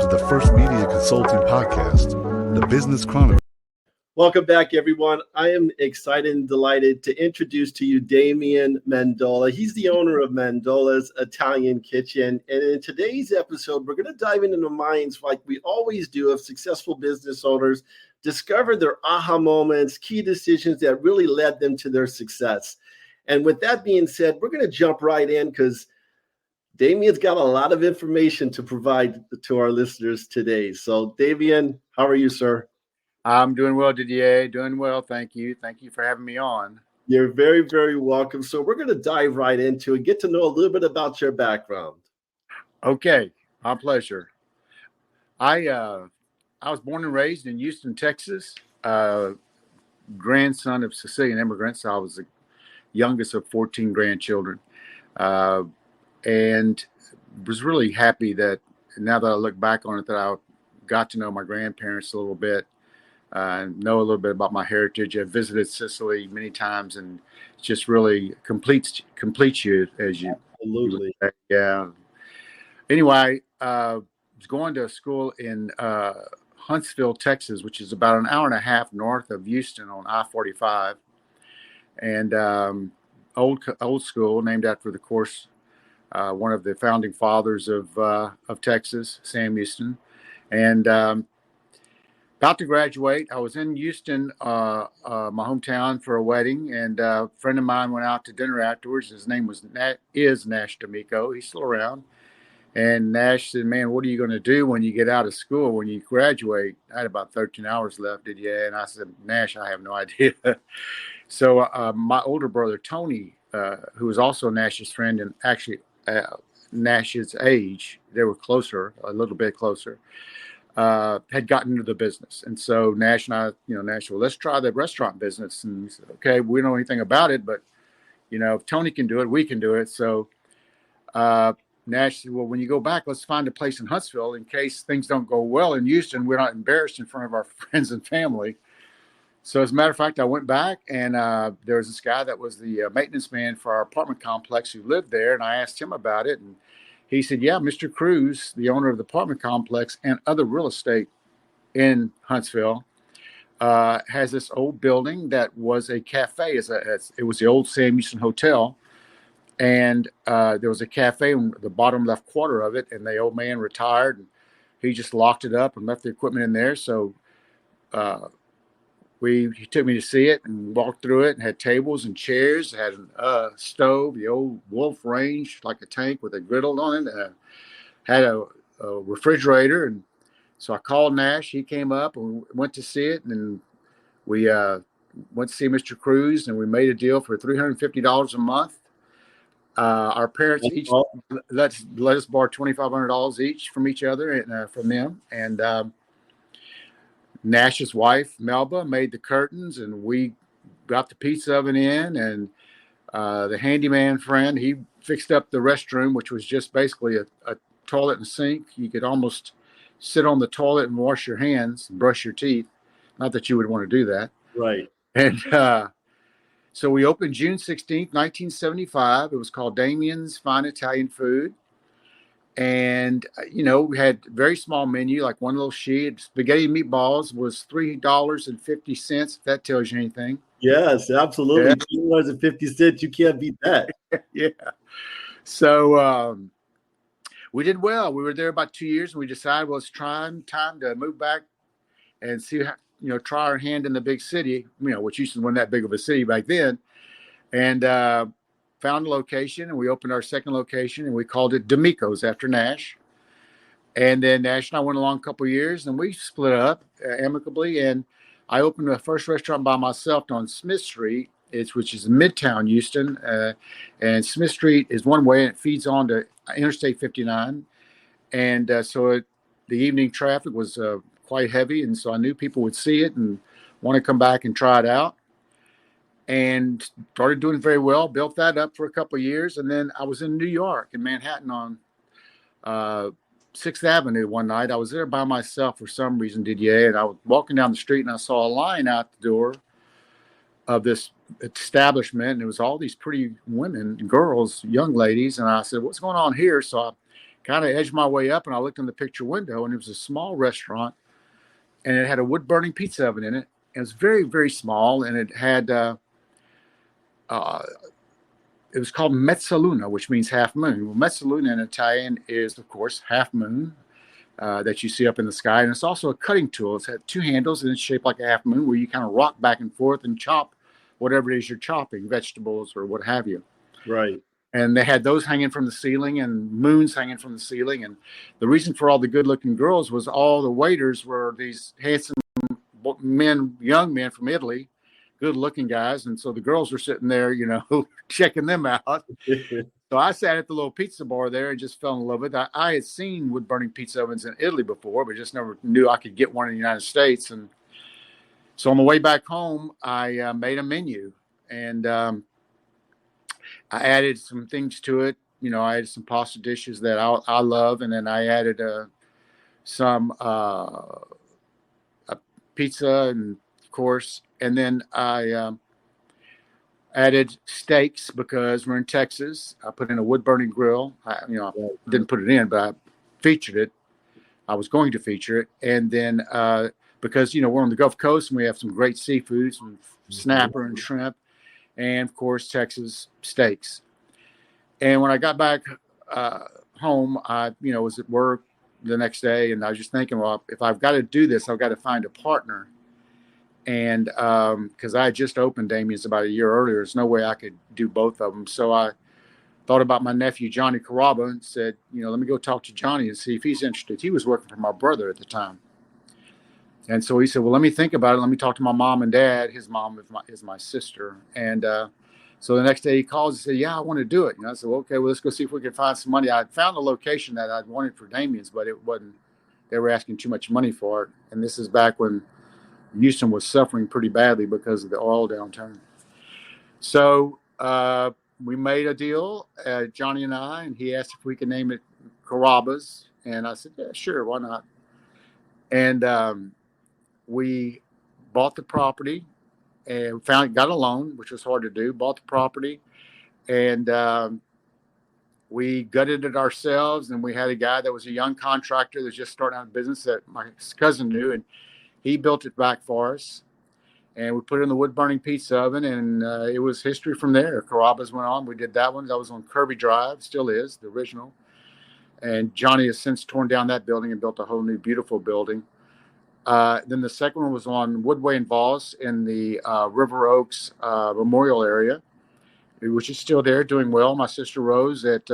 the first media consulting podcast, The Business Chronicle. Welcome back, everyone. I am excited and delighted to introduce to you Damian Mandola. He's the owner of Mandola's Italian Kitchen. And in today's episode, we're going to dive into the minds, like we always do, of successful business owners, discover their aha moments, key decisions that really led them to their success. And with that being said, we're going to jump right in because Damian's got a lot of information to provide to our listeners today. So, Damian, how are you, sir? I'm doing well, Didier. Doing well. Thank you. Thank you for having me on. You're very, very welcome. So we're going to dive right into it, get to know a little bit about your background. Okay. My pleasure. I was born and raised in Houston, Texas, grandson of Sicilian immigrants. I was the youngest of 14 grandchildren. And was really happy that now that I look back on it, that I got to know my grandparents a little bit, know a little bit about my heritage. I've visited Sicily many times, and it just really completes you as you. Absolutely. Yeah. Anyway, was going to school in Huntsville, Texas, which is about an hour and a half north of Houston on I-45, and old school, named after, of course, one of the founding fathers of Texas, Sam Houston. And about to graduate, I was in Houston, my hometown, for a wedding, and a friend of mine went out to dinner afterwards. His name is Nash D'Amico. He's still around. And Nash said, "Man, what are you going to do when you get out of school, when you graduate?" I had about 13 hours left, and I said, "Nash, I have no idea." So my older brother, Tony, who was also Nash's friend and actually Nash's age, they were closer, a little bit closer, had gotten into the business. And so Nash and I, Nash, well, let's try the restaurant business. And we said, okay, we don't know anything about it, but, if Tony can do it, we can do it. So Nash said, well, when you go back, let's find a place in Huntsville in case things don't go well in Houston. We're not embarrassed in front of our friends and family. So as a matter of fact, I went back, and there was this guy that was the maintenance man for our apartment complex who lived there. And I asked him about it. And he said, yeah, Mr. Cruz, the owner of the apartment complex and other real estate in Huntsville, has this old building that was a cafe. It was the old Sam Houston Hotel. And there was a cafe in the bottom left quarter of it. And the old man retired, and he just locked it up and left the equipment in there. So he took me to see it and walked through it, and had tables and chairs, had a stove, the old Wolf Range, like a tank with a griddle on it, had a refrigerator. And so I called Nash. He came up and we went to see it, and we went to see Mr. Cruz, and we made a deal for $350 a month. Our parents each let us borrow $2,500 each from each other and from them. And Nash's wife, Melba, made the curtains, and we got the pizza oven in, and the handyman friend, he fixed up the restroom, which was just basically a toilet and sink. You could almost sit on the toilet and wash your hands and brush your teeth. Not that you would want to do that. Right. And so we opened June 16th, 1975. It was called Damien's Fine Italian Food. And, we had very small menu, like one little sheet. Spaghetti meatballs was $3.50, if that tells you anything. Yes, absolutely. Yeah. $3.50, you can't beat that. Yeah. So we did well. We were there about 2 years, and we decided, well, it's time to move back and see how, try our hand in the big city, which Houston wasn't that big of a city back then. And found a location, and we opened our second location, and we called it D'Amico's after Nash. And then Nash and I went along a couple of years, and we split up amicably. And I opened the first restaurant by myself on Smith Street, which is Midtown Houston. And Smith Street is one way, and it feeds on to Interstate 59. And so the evening traffic was quite heavy, and so I knew people would see it and want to come back and try it out. And started doing very well, built that up for a couple of years. And then I was in New York, in Manhattan, on 6th Avenue one night. I was there by myself for some reason, and I was walking down the street, and I saw a line out the door of this establishment, and it was all these pretty women, girls, young ladies. And I said, what's going on here? So I kind of edged my way up, and I looked in the picture window, and it was a small restaurant, and it had a wood burning pizza oven in it. It was very, very small, and it had uh, it was called Mezzaluna, which means half moon. Well, Mezzaluna in Italian is, of course, half moon that you see up in the sky, and it's also a cutting tool. It's had two handles, and it's shaped like a half moon, where you kind of rock back and forth and chop whatever it is you're chopping, vegetables or what have you. Right. And they had those hanging from the ceiling and moons hanging from the ceiling. And the reason for all the good looking girls was all the waiters were these handsome men, young men from Italy, good looking guys. And so the girls were sitting there, you know, checking them out. So I sat at the little pizza bar there and just fell in love with it. I had seen wood burning pizza ovens in Italy before, but just never knew I could get one in the United States. And so on the way back home, I made a menu, and I added some things to it. You know, I added some pasta dishes that I love, and then I added some a pizza, and of course, and then I added steaks because we're in Texas. I put in a wood burning grill. I didn't put it in, but I featured it. I was going to feature it, and then because we're on the Gulf Coast and we have some great seafoods, and snapper and shrimp, and of course Texas steaks. And when I got back home, I was at work the next day, and I was just thinking, well, if I've got to do this, I've got to find a partner. And because I had just opened Damien's about a year earlier, there's no way I could do both of them. So I thought about my nephew, Johnny Carrabba, and said, let me go talk to Johnny and see if he's interested. He was working for my brother at the time. And so he said, well, let me think about it. Let me talk to my mom and dad. His mom is my sister. And so the next day he calls and said, yeah, I want to do it. And I said, well, okay, well, let's go see if we can find some money. I found a location that I'd wanted for Damien's, but it wasn't, they were asking too much money for it. And this is back when Houston was suffering pretty badly because of the oil downturn. So we made a deal, Johnny and I, and he asked if we could name it Carrabba's. And I said, yeah, sure, why not? And we bought the property and got a loan, which was hard to do, bought the property, and we gutted it ourselves. And we had a guy that was a young contractor that was just starting out in business that my cousin knew, and he built it back for us. And we put it in the wood burning pizza oven, and it was history from there. Carrabba's went on. We did that one. That was on Kirby Drive, still is, the original. And Johnny has since torn down that building and built a whole new beautiful building. Then the second one was on Woodway and Voss in the River Oaks Memorial area, which is still there, doing well. My sister Rose, at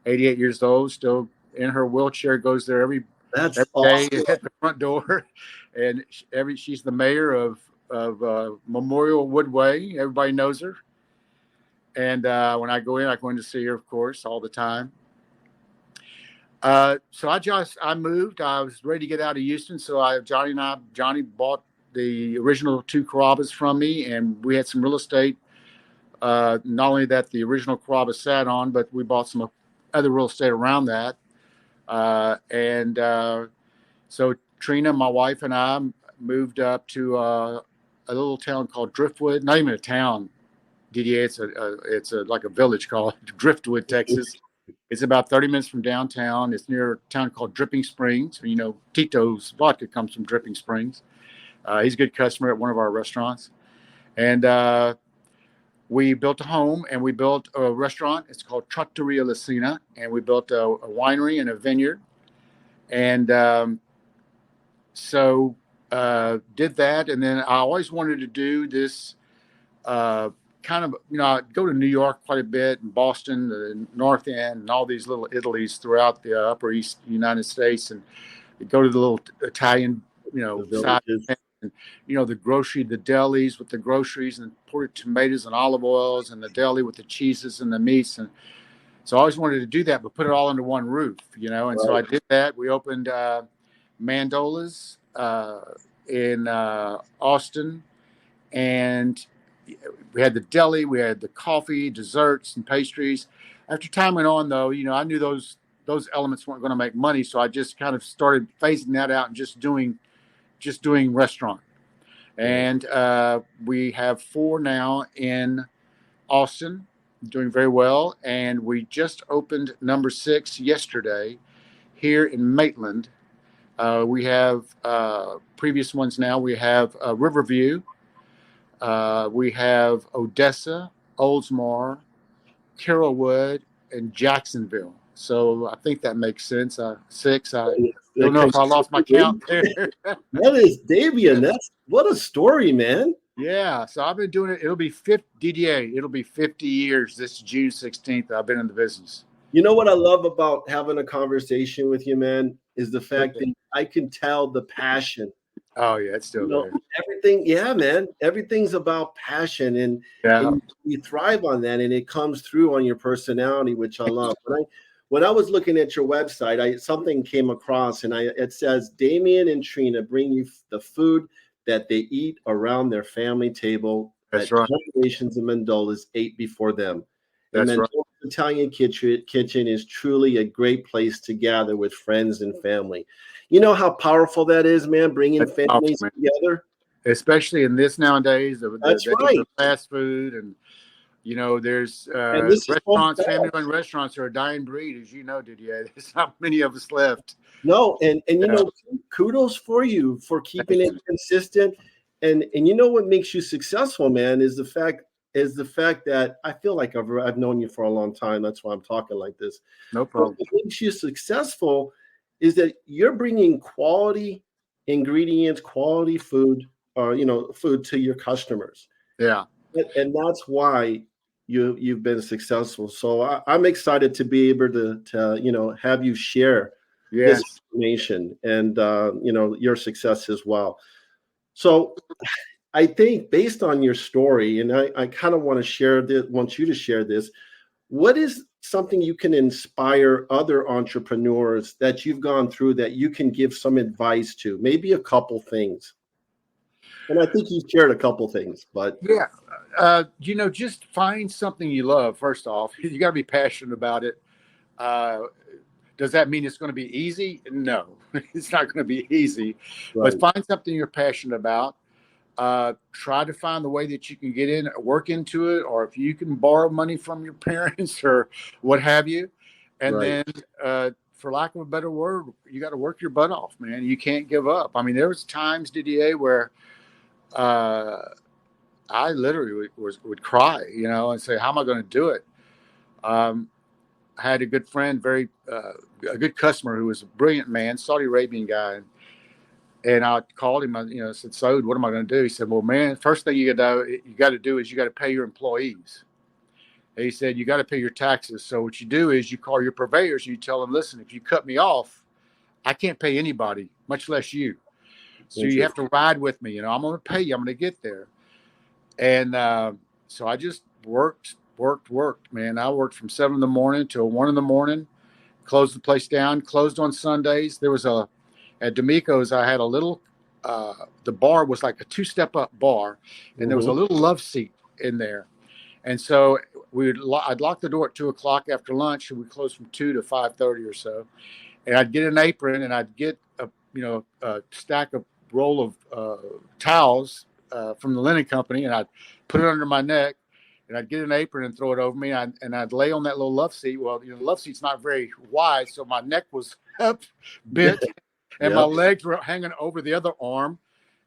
88 years old, still in her wheelchair, goes there every awesome. day at the front door. And she's the mayor of Memorial Woodway. Everybody knows her. And when I go in to see her, of course, all the time. So I moved. I was ready to get out of Houston. So Johnny bought the original two Carrabbas from me, and we had some real estate. Not only that the original Carrabba sat on, but we bought some other real estate around that. So Trina, my wife, and I moved up to a little town called Driftwood. Not even a town, Didier. It's like a village called Driftwood, Texas. It's about 30 minutes from downtown. It's near a town called Dripping Springs. Tito's vodka comes from Dripping Springs. He's a good customer at one of our restaurants. And we built a home, and we built a restaurant. It's called Trattoria Lucina. And we built a winery and a vineyard. And so did that. And then I always wanted to do this kind of, I go to New York quite a bit, and Boston, the North End, and all these little Italies throughout the Upper East United States, and go to the little Italian, side, and, the grocery, the delis with the groceries and imported tomatoes and olive oils, and the deli with the cheeses and the meats. And so I always wanted to do that, but put it all under one roof, and right. So I did that. We opened Mandola's in Austin, and we had the deli, we had the coffee, desserts, and pastries. After time went on, though, I knew those elements weren't going to make money, so I just kind of started phasing that out and just doing restaurant. And we have 4 now in Austin, doing very well. And we just opened number 6 yesterday here in Maitland. We have previous ones now. We have Riverview. We have Odessa, Oldsmar, Carrollwood, and Jacksonville. So I think that makes sense. Six. I don't know if I lost my count there. That is Damien. What a story, man. Yeah. So I've been doing it. It'll be 50 DDA. It'll be 50 years this June 16th. I've been in the business. You know what I love about having a conversation with you, man, is the fact that I can tell the passion. Oh yeah, it's still there. Everything, yeah, man. Everything's about passion, and you thrive on that, and it comes through on your personality, which I love. When I was looking at your website, something came across, and it says Damien and Trina bring you the food that they eat around their family table. That's right. Generations of Mandolas ate before them. That's and right. Italian kitchen is truly a great place to gather with friends and family. You know how powerful that is, man, bringing families together? Especially in this nowadays, That's right. The fast food, and there's restaurants, family-run restaurants are a dying breed, as you know, Didier. There's not many of us left. No, and kudos for you for keeping it consistent. And you know what makes you successful, man, is the fact that I feel like I've known you for a long time. That's why I'm talking like this. No problem. But what makes you successful is that you're bringing quality ingredients, quality food, food to your customers. Yeah. And that's why you've been successful. So I'm excited to be able to have you share this information and your success as well. So I think based on your story, and I kind of want you to share this. What is something you can inspire other entrepreneurs that you've gone through that you can give some advice to? Maybe a couple things. And I think you've shared a couple things, but just find something you love. First off, you got to be passionate about it. Does that mean it's going to be easy? No, it's not going to be easy. Right. But find something you're passionate about. Try to find the way that you can work into it, or if you can borrow money from your parents or what have you. And then, for lack of a better word, you got to work your butt off, man. You can't give up. I mean, there was times, Didier, where I literally would cry, and say, how am I going to do it? I had a good friend, a good customer who was a brilliant man, Saudi Arabian guy. And I called him, I said, Saud, what am I going to do? He said, well, man, first thing you got to do is you got to pay your employees. And he said, you got to pay your taxes. So what you do is you call your purveyors and you tell them, listen, if you cut me off, I can't pay anybody, much less you. So you have to ride with me. I'm going to pay you. I'm going to get there. And so I just worked, man. I worked from 7 a.m. till 1 a.m, closed the place down, closed on Sundays. There was at D'Amico's, I had a little, the bar was like a 2-step up bar, and there was a little love seat in there. And so I'd lock the door at 2:00 after lunch, and we closed from 2 to 5:30 or so. And I'd get an apron, and I'd get a roll of towels from the linen company, and I'd put it under my neck, and I'd get an apron and throw it over me, and I'd lay on that little love seat. Well, the love seat's not very wide, so my neck was up, bent. And my legs were hanging over the other arm,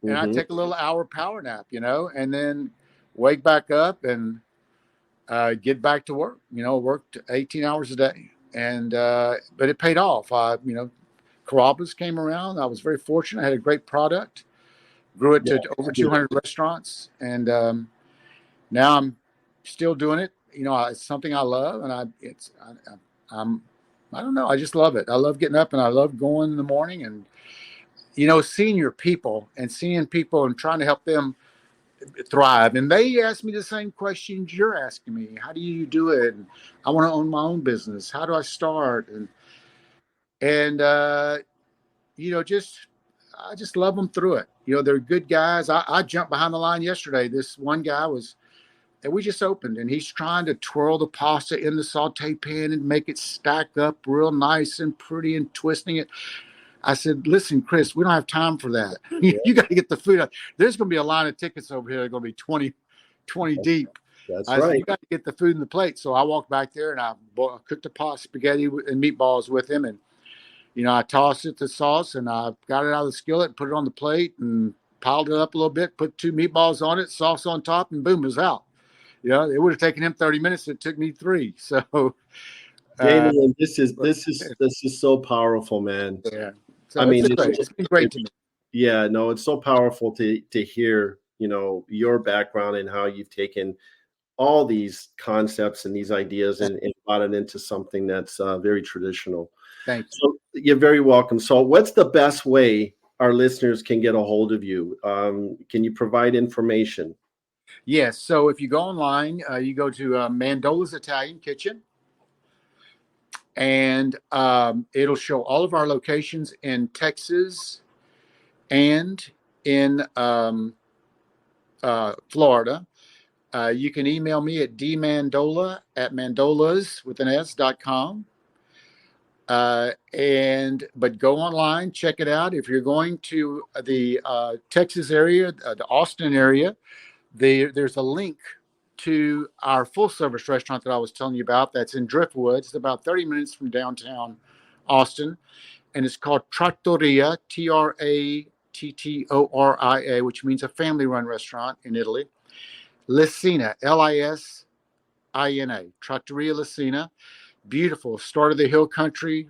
and I'd take a little hour power nap, and then wake back up and get back to work. Worked 18 hours a day, and but it paid off. Carrabba's came around. I was very fortunate. I had a great product, grew it to over 200 restaurants, and now I'm still doing it. It's something I love, and I don't know. I just love it. I love getting up and I love going in the morning and, seeing your people and seeing people and trying to help them thrive. And they ask me the same questions you're asking me. How do you do it? And I want to own my own business. How do I start? And I just love them through it. They're good guys. I jumped behind the line yesterday. This one guy and we just opened, and he's trying to twirl the pasta in the saute pan and make it stack up real nice and pretty and twisting it. I said, listen, Chris, we don't have time for that. You got to get the food out. There's going to be a line of tickets over here. They're going to be 20 deep. That's right. Said, you got to get the food in the plate. So I walked back there and I cooked the pasta, spaghetti and meatballs with him. And I tossed it to sauce, and I got it out of the skillet, put it on the plate, and piled it up a little bit, put 2 meatballs on it, sauce on top, and boom, it was out. It would have taken him 30 minutes. It took me 3. So, Damien, this is so powerful, man. yeah. So I mean, it's been great to me. Yeah, no, it's so powerful to hear, your background and how you've taken all these concepts and these ideas and brought it into something that's very traditional. Thank you. So you're very welcome. So what's the best way our listeners can get a hold of you? Can you provide information? Yes. So if you go online, you go to Mandola's Italian Kitchen, and it'll show all of our locations in Texas and in Florida. You can email me at dmandola@mandolas.com. But go online, check it out. If you're going to the Texas area, the Austin area, there's a link to our full service restaurant that I was telling you about. That's in Driftwood. It's about 30 minutes from downtown Austin, and it's called Trattoria, Trattoria, which means a family-run restaurant in Italy. Lisina, Lisina, Trattoria Lisina. Beautiful, start of the hill country,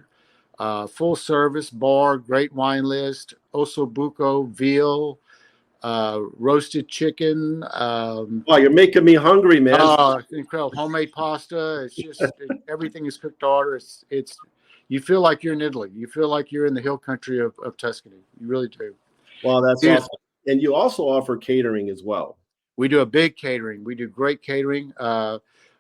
full service bar, great wine list, osso buco, veal, roasted chicken. Oh, you're making me hungry, man. Oh, incredible. Homemade pasta. It's just everything is cooked to order. It's you feel like you're in Italy. You feel like you're in the hill country of Tuscany. You really do. Well, that's awesome. And you also offer catering as well. We do a big catering. We do great catering.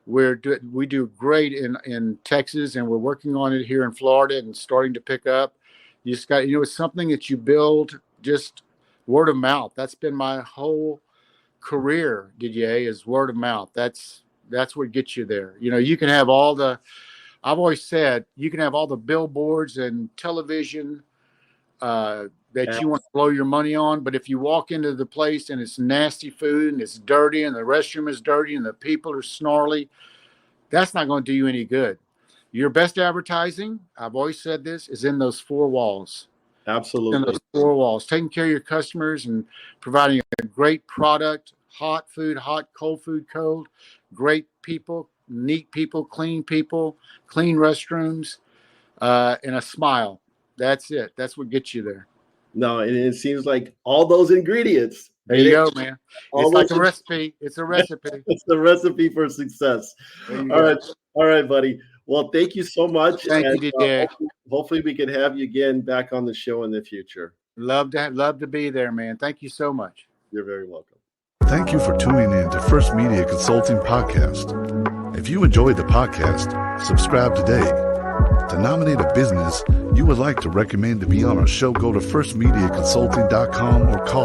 We do great in Texas, and we're working on it here in Florida and starting to pick up. You just got, it's something that you build just word of mouth. That's been my whole career, Didier, is word of mouth. That's what gets you there. You can have I've always said, you can have all the billboards and television that you want to blow your money on. But if you walk into the place and it's nasty food and it's dirty and the restroom is dirty and the people are snarly, that's not going to do you any good. Your best advertising, I've always said this, is in those 4 walls. Absolutely. In those 4 walls, taking care of your customers and providing a great product, hot food, hot, cold food, cold, great people, neat people, clean restrooms, and a smile. That's it. That's what gets you there. No, and it seems like all those ingredients. There you go, man. It's like a recipe. It's a recipe. It's the recipe for success. All right, buddy. Well, thank you so much. Thank you, Didier. Hopefully we can have you again back on the show in the future. Love to be there, man. Thank you so much. You're very welcome. Thank you for tuning in to First Media Consulting Podcast. If you enjoyed the podcast, subscribe today. To nominate a business you would like to recommend to be on our show, go to firstmediaconsulting.com or call